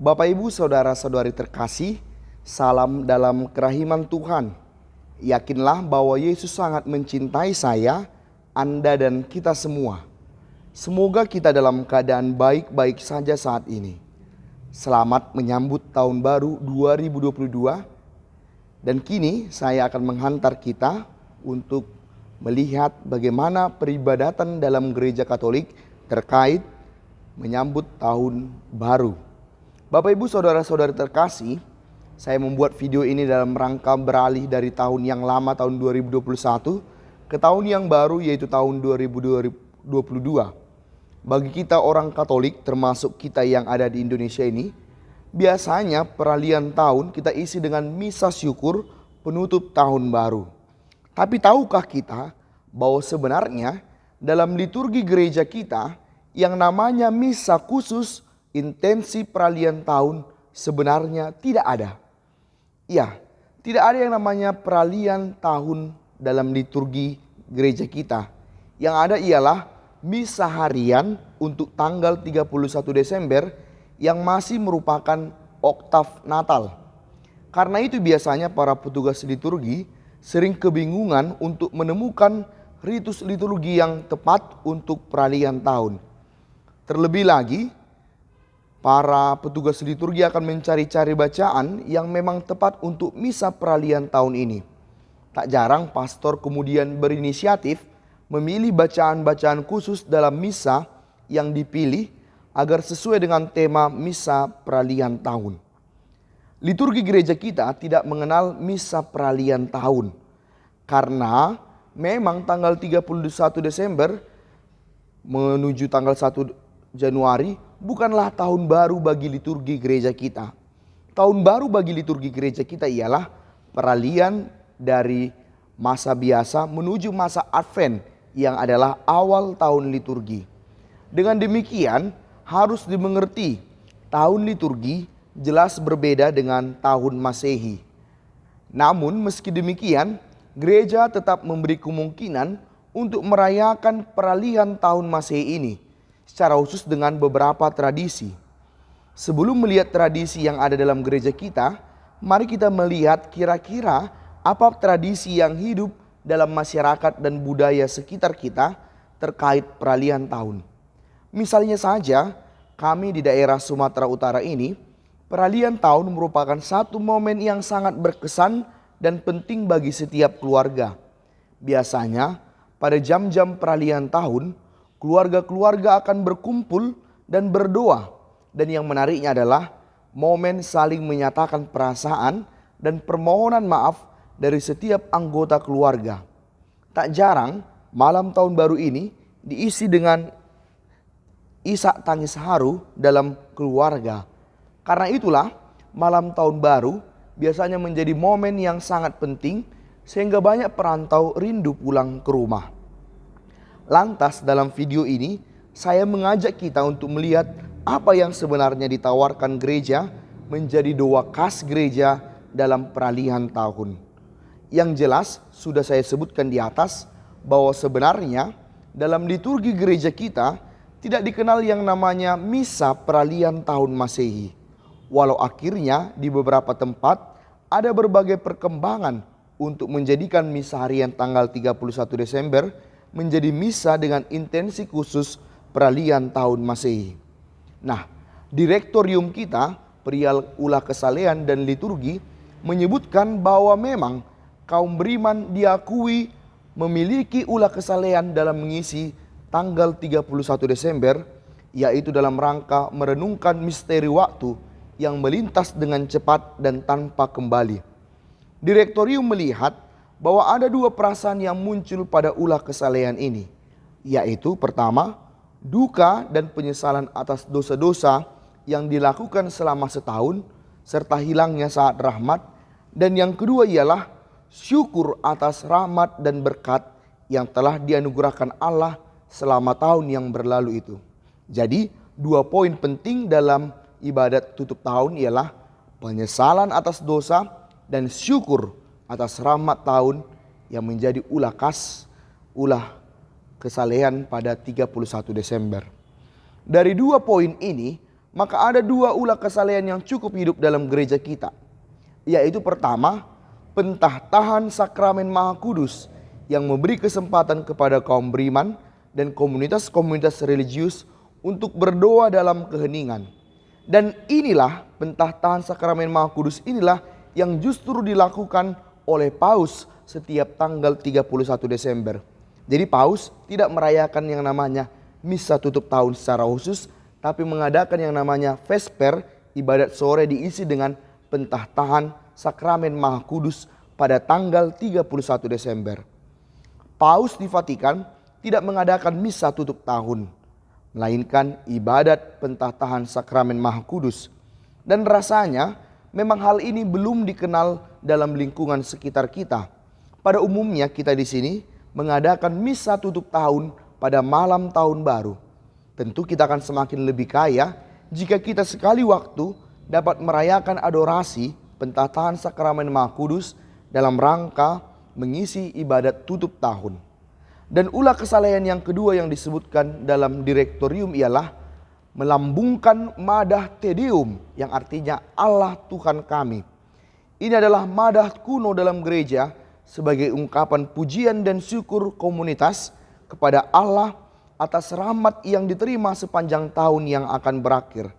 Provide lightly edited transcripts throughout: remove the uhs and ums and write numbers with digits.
Bapak Ibu saudara-saudari terkasih, salam dalam kerahiman Tuhan. Yakinlah bahwa Yesus sangat mencintai saya, Anda dan kita semua. Semoga kita dalam keadaan baik-baik saja saat ini. Selamat menyambut tahun baru 2022. Dan kini saya akan menghantar kita untuk melihat bagaimana peribadatan dalam gereja Katolik terkait menyambut tahun baru. Bapak Ibu saudara-saudari terkasih, saya membuat video ini dalam rangka beralih dari tahun yang lama tahun 2021 ke tahun yang baru yaitu tahun 2022. Bagi kita orang Katolik termasuk kita yang ada di Indonesia ini, biasanya peralihan tahun kita isi dengan misa syukur penutup tahun baru. Tapi tahukah kita bahwa sebenarnya dalam liturgi gereja kita yang namanya misa khusus intensi peralihan tahun sebenarnya tidak ada. Ya, tidak ada yang namanya peralihan tahun dalam liturgi gereja kita. Yang ada ialah misa harian untuk tanggal 31 Desember yang masih merupakan oktav Natal. Karena itu biasanya para petugas liturgi sering kebingungan untuk menemukan ritus liturgi yang tepat untuk peralihan tahun. Terlebih lagi, para petugas liturgi akan mencari-cari bacaan yang memang tepat untuk misa peralihan tahun ini. Tak jarang pastor kemudian berinisiatif memilih bacaan-bacaan khusus dalam misa yang dipilih agar sesuai dengan tema misa peralihan tahun. Liturgi gereja kita tidak mengenal misa peralihan tahun karena memang tanggal 31 Desember menuju tanggal 1 Januari bukanlah tahun baru bagi liturgi gereja kita. Tahun baru bagi liturgi gereja kita ialah peralihan dari masa biasa menuju masa Advent yang adalah awal tahun liturgi. Dengan demikian harus dimengerti tahun liturgi jelas berbeda dengan tahun Masehi. Namun meski demikian gereja tetap memberi kemungkinan untuk merayakan peralihan tahun Masehi ini secara khusus dengan beberapa tradisi. Sebelum melihat tradisi yang ada dalam gereja kita, mari kita melihat kira-kira apa tradisi yang hidup dalam masyarakat dan budaya sekitar kita terkait peralihan tahun. Misalnya saja, kami di daerah Sumatera Utara ini, peralihan tahun merupakan satu momen yang sangat berkesan dan penting bagi setiap keluarga. Biasanya, pada jam-jam peralihan tahun, keluarga-keluarga akan berkumpul dan berdoa. Dan yang menariknya adalah momen saling menyatakan perasaan dan permohonan maaf dari setiap anggota keluarga. Tak jarang malam tahun baru ini diisi dengan isak tangis haru dalam keluarga. Karena itulah malam tahun baru biasanya menjadi momen yang sangat penting sehingga banyak perantau rindu pulang ke rumah. Lantas dalam video ini saya mengajak kita untuk melihat apa yang sebenarnya ditawarkan gereja menjadi doa khas gereja dalam peralihan tahun. Yang jelas sudah saya sebutkan di atas bahwa sebenarnya dalam liturgi gereja kita tidak dikenal yang namanya misa peralihan tahun Masehi. Walau akhirnya di beberapa tempat ada berbagai perkembangan untuk menjadikan misa harian tanggal 31 Desember menjadi misa dengan intensi khusus peralihan tahun Masehi. Nah, direktorium kita, Perihal Ulah Kesalehan dan Liturgi, menyebutkan bahwa memang kaum beriman diakui memiliki ulah kesalehan dalam mengisi tanggal 31 Desember, yaitu dalam rangka merenungkan misteri waktu yang melintas dengan cepat dan tanpa kembali. Direktorium melihat bahwa ada dua perasaan yang muncul pada ulah kesalehan ini, yaitu pertama, duka dan penyesalan atas dosa-dosa yang dilakukan selama setahun serta hilangnya saat rahmat, dan yang kedua ialah syukur atas rahmat dan berkat yang telah dianugerahkan Allah selama tahun yang berlalu itu. Jadi dua poin penting dalam ibadat tutup tahun ialah penyesalan atas dosa dan syukur atas rahmat tahun yang menjadi ulah kesalehan pada 31 Desember. Dari dua poin ini, maka ada dua ulah kesalehan yang cukup hidup dalam gereja kita. Yaitu pertama, pentahtahan sakramen Maha Kudus yang memberi kesempatan kepada kaum beriman dan komunitas-komunitas religius untuk berdoa dalam keheningan. Dan inilah pentahtahan sakramen Maha Kudus inilah yang justru dilakukan oleh Paus setiap tanggal 31 Desember. Jadi Paus tidak merayakan yang namanya misa tutup tahun secara khusus, tapi mengadakan yang namanya Vesper, ibadat sore diisi dengan pentahtahan sakramen Maha Kudus pada tanggal 31 Desember. Paus di Vatikan tidak mengadakan misa tutup tahun, melainkan ibadat pentahtahan sakramen Maha Kudus. Dan rasanya memang hal ini belum dikenal dalam lingkungan sekitar kita. Pada umumnya kita di sini mengadakan misa tutup tahun pada malam tahun baru. Tentu kita akan semakin lebih kaya jika kita sekali waktu dapat merayakan adorasi pentahtahan sakramen Maha Kudus dalam rangka mengisi ibadat tutup tahun. Dan ulah kesalehan yang kedua yang disebutkan dalam direktorium ialah melambungkan madah Te Deum yang artinya Allah Tuhan kami. Ini adalah madah kuno dalam gereja sebagai ungkapan pujian dan syukur komunitas kepada Allah atas rahmat yang diterima sepanjang tahun yang akan berakhir.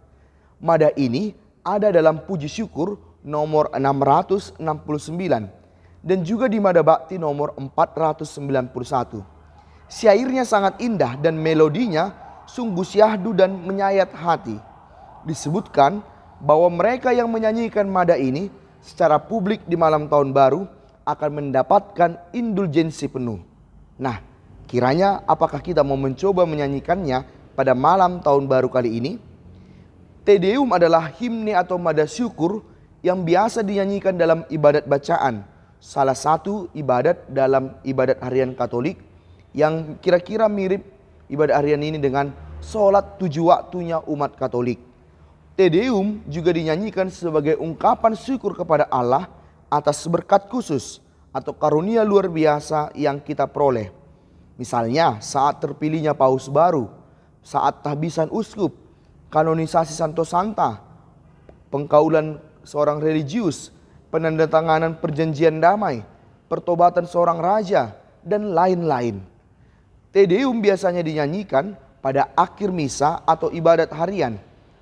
Madah ini ada dalam puji syukur nomor 669 dan juga di Madah Bakti nomor 491. Syairnya sangat indah dan melodinya sungguh syahdu dan menyayat hati. Disebutkan bahwa mereka yang menyanyikan madah ini secara publik di malam tahun baru akan mendapatkan indulgensi penuh. Nah, kiranya apakah kita mau mencoba menyanyikannya pada malam tahun baru kali ini? Te Deum adalah himne atau madah syukur yang biasa dinyanyikan dalam ibadat bacaan. Salah satu ibadat dalam ibadat harian Katolik yang kira-kira mirip ibadat harian ini dengan sholat 7 waktunya umat Katolik. Te Deum juga dinyanyikan sebagai ungkapan syukur kepada Allah atas berkat khusus atau karunia luar biasa yang kita peroleh. Misalnya saat terpilihnya paus baru, saat tahbisan uskup, kanonisasi Santo Santa, pengkaulan seorang religius, penandatanganan perjanjian damai, pertobatan seorang raja, dan lain-lain. Te Deum biasanya dinyanyikan pada akhir misa atau ibadat harian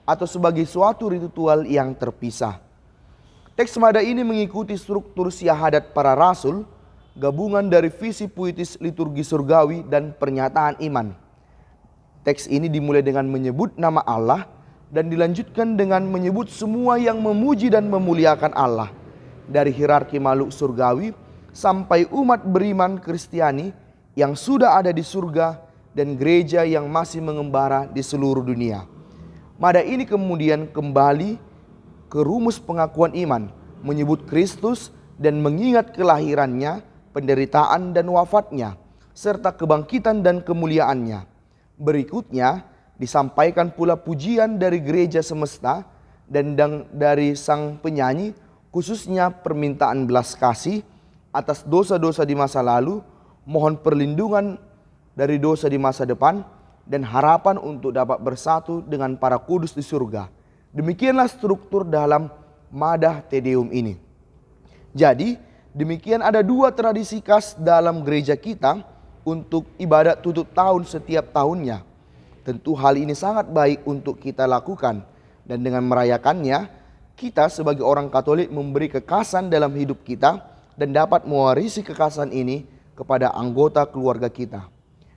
atau sebagai suatu ritual yang terpisah. Teks madah ini mengikuti struktur syahadat para rasul, gabungan dari visi puitis liturgi surgawi dan pernyataan iman. Teks ini dimulai dengan menyebut nama Allah dan dilanjutkan dengan menyebut semua yang memuji dan memuliakan Allah, dari hierarki makhluk surgawi sampai umat beriman Kristiani yang sudah ada di surga dan gereja yang masih mengembara di seluruh dunia. Madah ini kemudian kembali ke rumus pengakuan iman, menyebut Kristus dan mengingat kelahirannya, penderitaan dan wafatnya, serta kebangkitan dan kemuliaannya. Berikutnya disampaikan pula pujian dari gereja semesta dan dari sang penyanyi, khususnya permintaan belas kasih atas dosa-dosa di masa lalu, mohon perlindungan dari dosa di masa depan, dan harapan untuk dapat bersatu dengan para kudus di surga. Demikianlah struktur dalam madah Te Deum ini. Jadi demikian ada dua tradisi khas dalam gereja kita untuk ibadat tutup tahun setiap tahunnya. Tentu hal ini sangat baik untuk kita lakukan, dan dengan merayakannya kita sebagai orang Katolik memberi kekhasan dalam hidup kita dan dapat mewarisi kekhasan ini kepada anggota keluarga kita.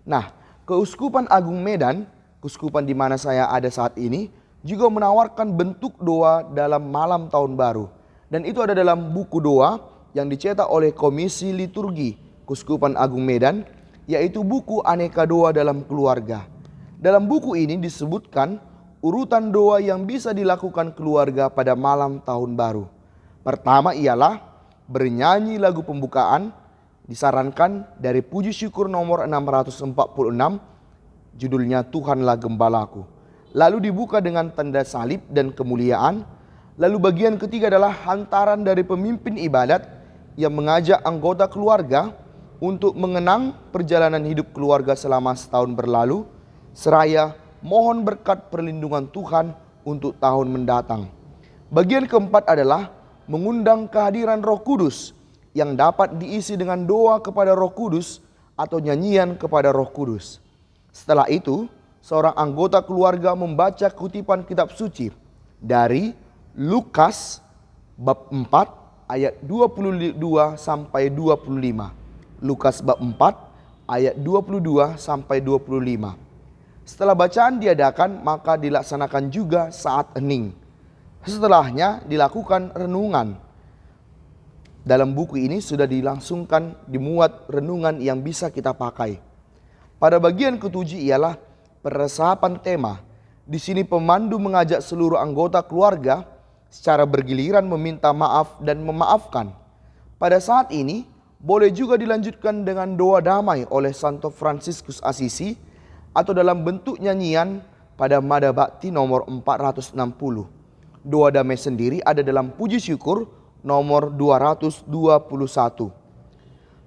Nah, Keuskupan Agung Medan, keuskupan di mana saya ada saat ini, juga menawarkan bentuk doa dalam malam tahun baru. Dan itu ada dalam buku doa yang dicetak oleh Komisi Liturgi Keuskupan Agung Medan, yaitu buku Aneka Doa dalam Keluarga. Dalam buku ini disebutkan urutan doa yang bisa dilakukan keluarga pada malam tahun baru. Pertama ialah bernyanyi lagu pembukaan, disarankan dari puji syukur nomor 646, judulnya Tuhanlah Gembalaku. Lalu dibuka dengan tanda salib dan kemuliaan. Lalu bagian ketiga adalah hantaran dari pemimpin ibadat yang mengajak anggota keluarga untuk mengenang perjalanan hidup keluarga selama setahun berlalu, seraya mohon berkat perlindungan Tuhan untuk tahun mendatang. Bagian keempat adalah mengundang kehadiran Roh Kudus yang dapat diisi dengan doa kepada Roh Kudus atau nyanyian kepada Roh Kudus. Setelah itu, seorang anggota keluarga membaca kutipan kitab suci dari Lukas bab 4 ayat 22 sampai 25. Lukas bab 4 ayat 22 sampai 25. Setelah bacaan diadakan, maka dilaksanakan juga saat hening. Setelahnya dilakukan renungan. Dalam buku ini sudah dimuat renungan yang bisa kita pakai. Pada bagian ketujuh ialah peresapan tema. Di sini pemandu mengajak seluruh anggota keluarga secara bergiliran meminta maaf dan memaafkan. Pada saat ini boleh juga dilanjutkan dengan doa damai oleh Santo Fransiskus Assisi atau dalam bentuk nyanyian pada Mada Bakti nomor 460. Doa damai sendiri ada dalam puji syukur nomor 221.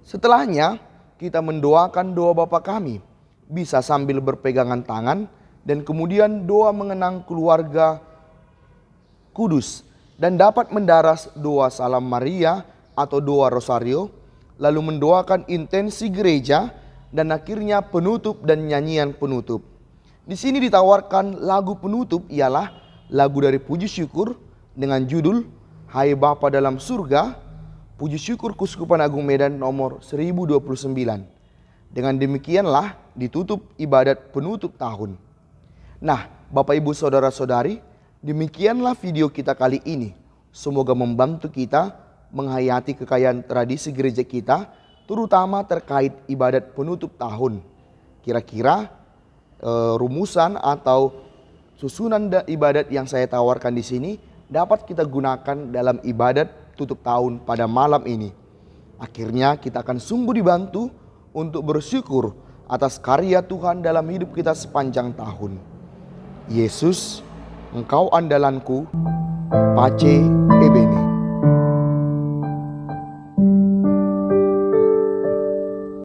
Setelahnya kita mendoakan doa Bapa Kami, bisa sambil berpegangan tangan, dan kemudian doa mengenang keluarga kudus, dan dapat mendaras doa Salam Maria atau doa Rosario, lalu mendoakan intensi gereja, dan akhirnya penutup dan nyanyian penutup. Di sini ditawarkan lagu penutup ialah lagu dari puji syukur dengan judul Hai Bapa dalam surga, puji syukur Kuskupan Agung Medan nomor 1029. Dengan demikianlah ditutup ibadat penutup tahun. Nah, Bapak Ibu Saudara-saudari, demikianlah video kita kali ini. Semoga membantu kita menghayati kekayaan tradisi gereja kita, terutama terkait ibadat penutup tahun. Kira-kira rumusan atau susunan ibadat yang saya tawarkan di sini dapat kita gunakan dalam ibadat tutup tahun pada malam ini. Akhirnya kita akan sungguh dibantu untuk bersyukur atas karya Tuhan dalam hidup kita sepanjang tahun. Yesus, Engkau andalanku, Pace Ebene.